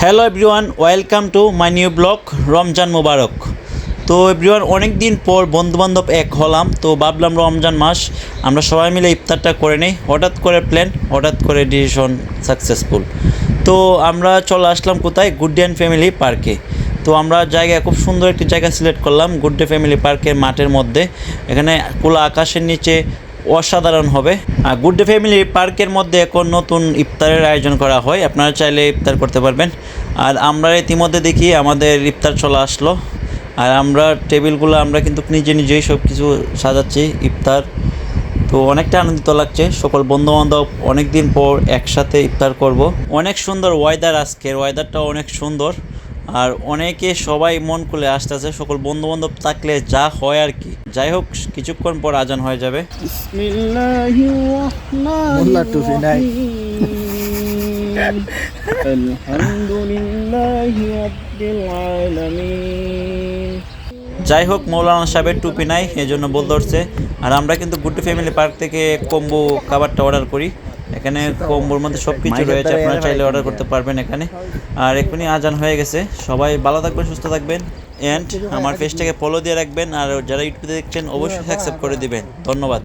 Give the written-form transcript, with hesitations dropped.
Hello everyone, welcome to my new blog. Ramzan মুবারক। তো everyone, অনেক দিন পর বন্ধুবান্ধব এক হলাম, তো ভাবলাম রমজান মাস আমরা সবাই মিলে ইফতারটা করে নিই। হঠাৎ করে প্ল্যান, হঠাৎ করে ডিসিশন সাকসেসফুল। তো আমরা চলে আসলাম কোথায়? গুড অ্যান্ড ফ্যামিলি পার্কে। তো আমরা জায়গায় খুব সুন্দর একটি জায়গা সিলেক্ট করলাম, গুড ডে ফ্যামিলি পার্কের মাঠের মধ্যে। এখানে খোলা আকাশের নিচে অসাধারণ হবে। আর গুড ডে ফ্যামিলি পার্কের মধ্যে এখন নতুন ইফতারের আয়োজন করা হয়, আপনারা চাইলে ইফতার করতে পারবেন। আর আমরা ইতিমধ্যে দেখি আমাদের ইফতার চলে আসলো। আর আমরা টেবিলগুলো আমরা কিন্তু নিজেই সব কিছু সাজাচ্ছি ইফতার। তো অনেকটা আনন্দিত লাগছে, সকল বন্ধুবান্ধব অনেক দিন পর একসাথে ইফতার করব। অনেক সুন্দর ওয়েদার, আজকের ওয়েদারটা অনেক সুন্দর। আর অনেকে সবাই মন খুলে আসতেছে, সকল বন্ধুবান্ধব থাকলে যা হয় আর কি। যাই হোক, কিছুক্ষণ পর আজান হয়ে যাবে। বিসমিল্লাহির রাহমানির রাহিম। আলহামদুলিল্লাহি রাব্বিল আলামিন। যাই হোক, মৌলানা সাহেবের টুপি নাই, এজন্য বল ধরছে। আর আমরা কিন্তু গুড ফ্যামিলি পার্ক থেকে কম্বো খাবারটা অর্ডার করি। এখানে কম্বোর মধ্যে সব কিছু রয়েছে, আপনারা চাইলে অর্ডার করতে পারবেন এখানে। আর এখনই আজান হয়ে গেছে, সবাই ভালো থাকবেন, সুস্থ থাকবেন। অ্যান্ড আমার পেজটাকে ফলো দিয়ে রাখবেন। আর যারা ইউটিউবে দেখছেন অবশ্যই অ্যাকসেপ্ট করে দিবেন। ধন্যবাদ।